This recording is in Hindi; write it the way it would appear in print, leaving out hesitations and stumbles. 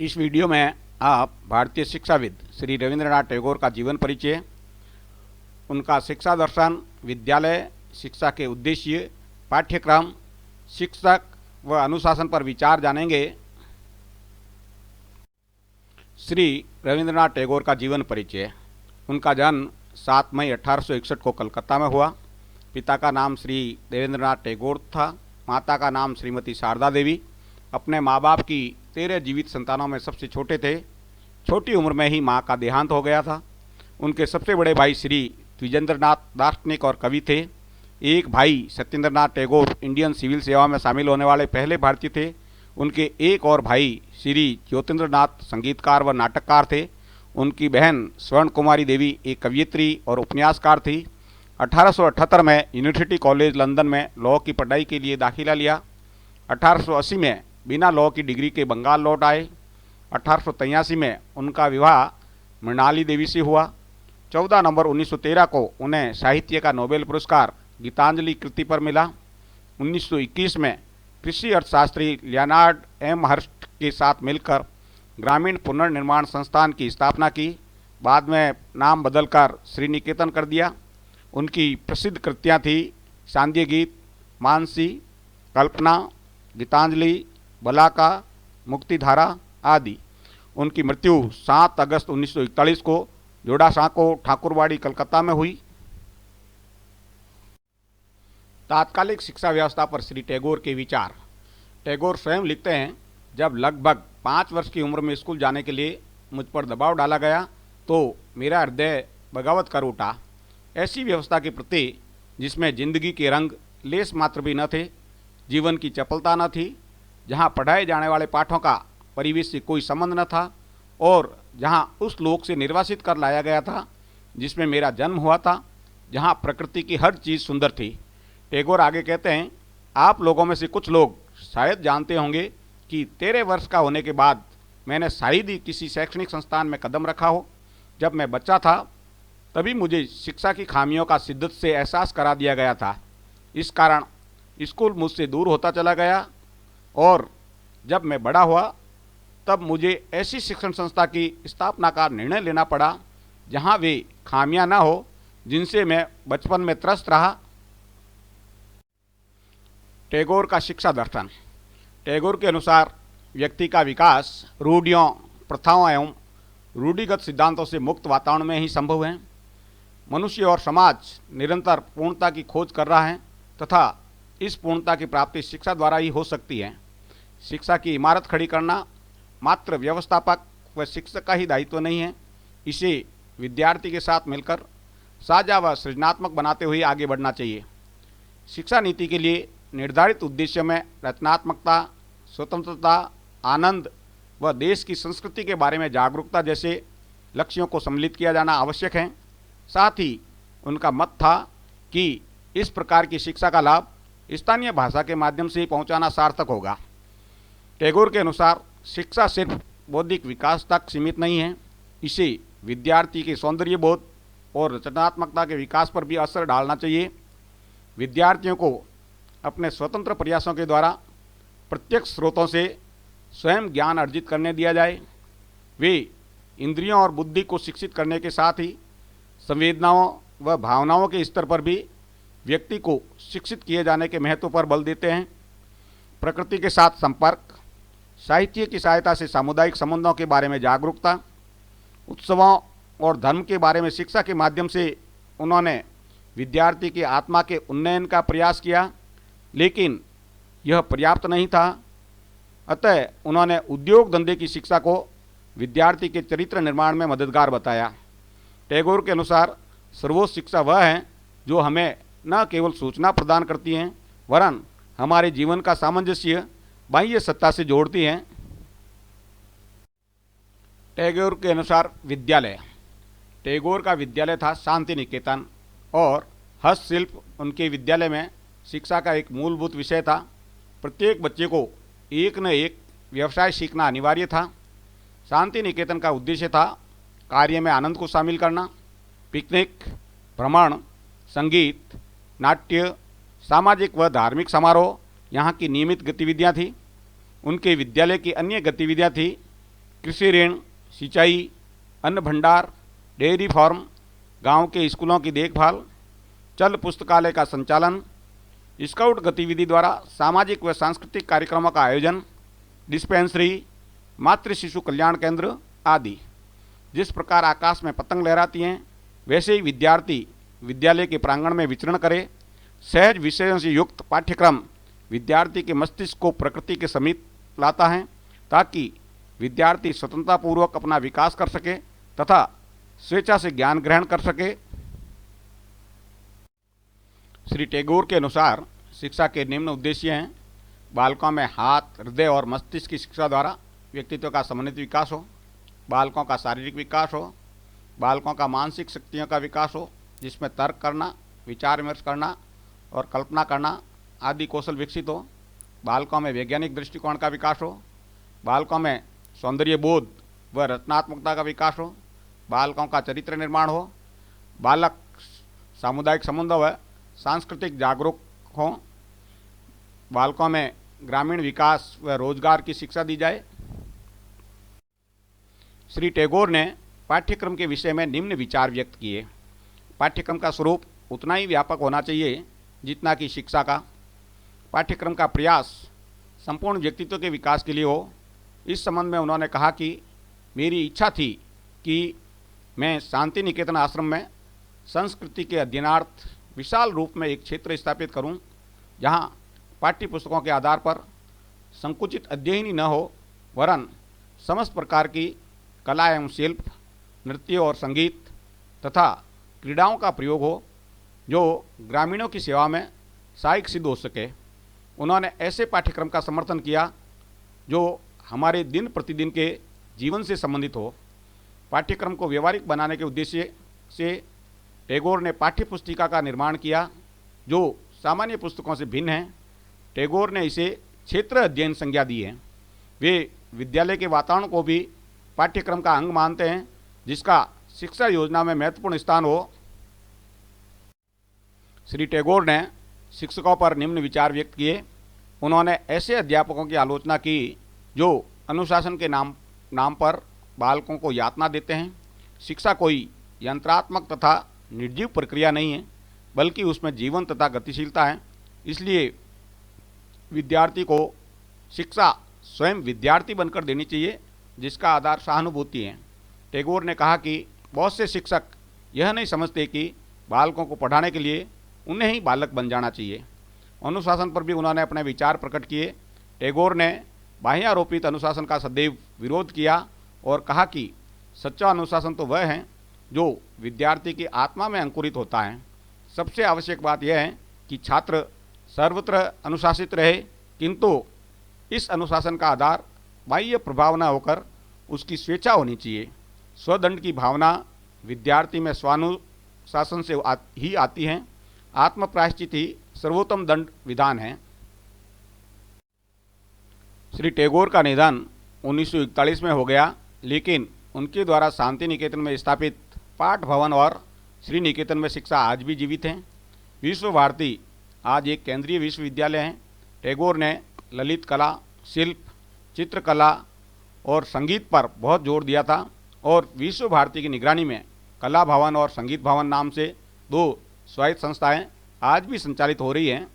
इस वीडियो में आप भारतीय शिक्षाविद श्री रविंद्रनाथ टैगोर का जीवन परिचय, उनका शिक्षा दर्शन, विद्यालय शिक्षा के उद्देश्य, पाठ्यक्रम, शिक्षक व अनुशासन पर विचार जानेंगे। श्री रविंद्रनाथ टैगोर का जीवन परिचय। उनका जन्म 7 मई 1861 को कलकत्ता में हुआ। पिता का नाम श्री देवेंद्रनाथ टैगोर था, माता का नाम श्रीमती शारदा देवी। अपने माँ बाप की 13 जीवित संतानों में सबसे छोटे थे। छोटी उम्र में ही माँ का देहांत हो गया था। उनके सबसे बड़े भाई श्री द्विजेंद्रनाथ दार्शनिक और कवि थे। एक भाई सत्येंद्रनाथ टैगोर इंडियन सिविल सेवा में शामिल होने वाले पहले भारतीय थे। उनके एक और भाई श्री ज्योतिन्द्रनाथ संगीतकार व नाटककार थे। उनकी बहन स्वर्ण कुमारी देवी एक कवियत्री और उपन्यासकार थी। 1878 में यूनिवर्सिटी कॉलेज लंदन में लॉ की पढ़ाई के लिए दाखिला लिया। 1880 में बिना लॉ की डिग्री के बंगाल लौट आए। 1883 में उनका विवाह मृणाली देवी से हुआ। 14 नवंबर 1913 को उन्हें साहित्य का नोबेल पुरस्कार गीतांजलि कृति पर मिला। 1921 में कृषि अर्थशास्त्री लियोनार्ड एम हर्स्ट के साथ मिलकर ग्रामीण पुनर्निर्माण संस्थान की स्थापना की। बाद में नाम बदलकर श्री निकेतन कर दिया। उनकी प्रसिद्ध कृतियाँ थी सांध्य गीत, मानसी, कल्पना, गीतांजलि, बलाका, मुक्तिधारा आदि। उनकी मृत्यु 7 अगस्त 1941 को जोड़ासांको ठाकुरवाड़ी कलकत्ता में हुई। तात्कालिक शिक्षा व्यवस्था पर श्री टैगोर के विचार। टैगोर स्वयं लिखते हैं, जब लगभग 5 वर्ष की उम्र में स्कूल जाने के लिए मुझ पर दबाव डाला गया तो मेरा हृदय बगावत कर उठा। ऐसी व्यवस्था के प्रति जिसमें जिंदगी के रंग लेस मात्र भी न थे, जीवन की चपलता न थी, जहाँ पढ़ाए जाने वाले पाठों का परिवेश से कोई संबंध न था और जहाँ उस लोक से निर्वासित कर लाया गया था जिसमें मेरा जन्म हुआ था, जहाँ प्रकृति की हर चीज़ सुंदर थी। टैगोर आगे कहते हैं, आप लोगों में से कुछ लोग शायद जानते होंगे कि 13 वर्ष का होने के बाद मैंने शायद ही किसी शैक्षणिक संस्थान में कदम रखा हो। जब मैं बच्चा था तभी मुझे शिक्षा की खामियों का शिद्दत से एहसास करा दिया गया था। इस कारण स्कूल मुझसे दूर होता चला गया और जब मैं बड़ा हुआ तब मुझे ऐसी शिक्षण संस्था की स्थापना का निर्णय लेना पड़ा जहां वे खामियां ना हो जिनसे मैं बचपन में त्रस्त रहा। टैगोर का शिक्षा दर्शन। टैगोर के अनुसार व्यक्ति का विकास रूढ़ियों, प्रथाओं एवं रूढ़िगत सिद्धांतों से मुक्त वातावरण में ही संभव है। मनुष्य और समाज निरंतर पूर्णता की खोज कर रहा है तथा इस पूर्णता की प्राप्ति शिक्षा द्वारा ही हो सकती है। शिक्षा की इमारत खड़ी करना मात्र व्यवस्थापक व शिक्षक का ही दायित्व नहीं है, इसे विद्यार्थी के साथ मिलकर साझा व सृजनात्मक बनाते हुए आगे बढ़ना चाहिए। शिक्षा नीति के लिए निर्धारित उद्देश्य में रचनात्मकता, स्वतंत्रता, आनंद व देश की संस्कृति के बारे में जागरूकता जैसे लक्ष्यों को सम्मिलित किया जाना आवश्यक है। साथ ही उनका मत था कि इस प्रकार की शिक्षा का लाभ स्थानीय भाषा के माध्यम से ही पहुंचाना सार्थक होगा। टैगोर के अनुसार शिक्षा सिर्फ बौद्धिक विकास तक सीमित नहीं है, इसे विद्यार्थी के सौंदर्य बोध और रचनात्मकता के विकास पर भी असर डालना चाहिए। विद्यार्थियों को अपने स्वतंत्र प्रयासों के द्वारा प्रत्यक्ष स्रोतों से स्वयं ज्ञान अर्जित करने दिया जाए। वे इंद्रियों और बुद्धि को शिक्षित करने के साथ ही संवेदनाओं व भावनाओं के स्तर पर भी व्यक्ति को शिक्षित किए जाने के महत्व पर बल देते हैं। प्रकृति के साथ संपर्क, साहित्य की सहायता से सामुदायिक संबंधों के बारे में जागरूकता, उत्सवों और धर्म के बारे में शिक्षा के माध्यम से उन्होंने विद्यार्थी की आत्मा के उन्नयन का प्रयास किया, लेकिन यह पर्याप्त नहीं था। अतः उन्होंने उद्योग धंधे की शिक्षा को विद्यार्थी के चरित्र निर्माण में मददगार बताया। टैगोर के अनुसार सर्वोच्च शिक्षा वह है जो हमें न केवल सूचना प्रदान करती हैं वरन हमारे जीवन का सामंजस्य बाह्य सत्ता से जोड़ती हैं। टैगोर के अनुसार विद्यालय। टैगोर का विद्यालय था शांति निकेतन और हस्तशिल्प उनके विद्यालय में शिक्षा का एक मूलभूत विषय था। प्रत्येक बच्चे को एक न एक व्यवसाय सीखना अनिवार्य था। शांति निकेतन का उद्देश्य था कार्य में आनंद को शामिल करना। पिकनिक, भ्रमण, संगीत, नाट्य, सामाजिक व धार्मिक समारोह यहाँ की नियमित गतिविधियाँ थी। उनके विद्यालय की अन्य गतिविधियाँ थी कृषि ऋण, सिंचाई, अन्न भंडार, डेयरी फार्म, गांव के स्कूलों की देखभाल, चल पुस्तकालय का संचालन, स्काउट गतिविधि द्वारा सामाजिक व सांस्कृतिक कार्यक्रमों का आयोजन, डिस्पेंसरी, मातृ शिशु कल्याण केंद्र आदि। जिस प्रकार आकाश में पतंग लहराती हैं, वैसे ही विद्यार्थी विद्यालय के प्रांगण में विचरण करे। सहज विषयों से युक्त पाठ्यक्रम विद्यार्थी के मस्तिष्क को प्रकृति के समीप लाता है, ताकि विद्यार्थी स्वतंत्रतापूर्वक अपना विकास कर सके तथा स्वेच्छा से ज्ञान ग्रहण कर सके। श्री टैगोर के अनुसार शिक्षा के निम्न उद्देश्य हैं: बालकों में हाथ, हृदय और मस्तिष्क की शिक्षा द्वारा व्यक्तित्व का समन्वित विकास हो, बालकों का शारीरिक विकास हो, बालकों का मानसिक शक्तियों का विकास हो, जिसमें तर्क करना, विचार विमर्श करना और कल्पना करना आदि कौशल विकसित हो, बालकों में वैज्ञानिक दृष्टिकोण का विकास हो, बालकों में सौंदर्य बोध व रचनात्मकता का विकास हो, बालकों का चरित्र निर्माण हो, बालक सामुदायिक संबंधों व सांस्कृतिक जागरूक हों, बालकों में ग्रामीण विकास व रोजगार की शिक्षा दी जाए। श्री टैगोर ने पाठ्यक्रम के विषय में निम्न विचार व्यक्त किए। पाठ्यक्रम का स्वरूप उतना ही व्यापक होना चाहिए जितना कि शिक्षा का। पाठ्यक्रम का प्रयास संपूर्ण व्यक्तित्व के विकास के लिए हो। इस संबंध में उन्होंने कहा कि मेरी इच्छा थी कि मैं शांति निकेतन आश्रम में संस्कृति के अध्ययनार्थ विशाल रूप में एक क्षेत्र स्थापित करूं, जहां पाठ्य पुस्तकों के आधार पर संकुचित अध्ययन ही न हो, वरन समस्त प्रकार की कला एवं शिल्प, नृत्य और संगीत तथा क्रीड़ाओं का प्रयोग हो, जो ग्रामीणों की सेवा में सहायक सिद्ध हो सके। उन्होंने ऐसे पाठ्यक्रम का समर्थन किया जो हमारे दिन प्रतिदिन के जीवन से संबंधित हो। पाठ्यक्रम को व्यवहारिक बनाने के उद्देश्य से टैगोर ने पाठ्य पुस्तिका का निर्माण किया, जो सामान्य पुस्तकों से भिन्न है। टैगोर ने इसे क्षेत्र अध्ययन संज्ञा दी है। वे विद्यालय के वातावरण को भी पाठ्यक्रम का अंग मानते हैं, जिसका शिक्षा योजना में महत्वपूर्ण स्थान हो। श्री टैगोर ने शिक्षकों पर निम्न विचार व्यक्त किए। उन्होंने ऐसे अध्यापकों की आलोचना की जो अनुशासन के नाम पर बालकों को यातना देते हैं। शिक्षा कोई यंत्रात्मक तथा निर्जीव प्रक्रिया नहीं है, बल्कि उसमें जीवन तथा गतिशीलता है। इसलिए विद्यार्थी को शिक्षा स्वयं विद्यार्थी बनकर देनी चाहिए, जिसका आधार सहानुभूति है। टैगोर ने कहा कि बहुत से शिक्षक यह नहीं समझते कि बालकों को पढ़ाने के लिए उन्हें ही बालक बन जाना चाहिए। अनुशासन पर भी उन्होंने अपने विचार प्रकट किए। टैगोर ने बाह्यारोपित अनुशासन का सदैव विरोध किया और कहा कि सच्चा अनुशासन तो वह है जो विद्यार्थी की आत्मा में अंकुरित होता है। सबसे आवश्यक बात यह है कि छात्र सर्वत्र अनुशासित रहे, किंतु इस अनुशासन का आधार बाह्य प्रभाव न होकर उसकी स्वेच्छा होनी चाहिए। स्वदंड की भावना विद्यार्थी में स्वानुशासन से ही आती है। आत्म प्रायश्चित ही सर्वोत्तम दंड विधान है। श्री टैगोर का निधन 1941 में हो गया, लेकिन उनके द्वारा शांति निकेतन में स्थापित पाठ भवन और श्री निकेतन में शिक्षा आज भी जीवित हैं। विश्व भारती आज एक केंद्रीय विश्वविद्यालय है। टैगोर ने ललित कला, शिल्प, चित्रकला और संगीत पर बहुत जोर दिया था और विश्व भारती की निगरानी में कला भवन और संगीत भवन नाम से 2 स्वायत्त संस्थाएं आज भी संचालित हो रही हैं।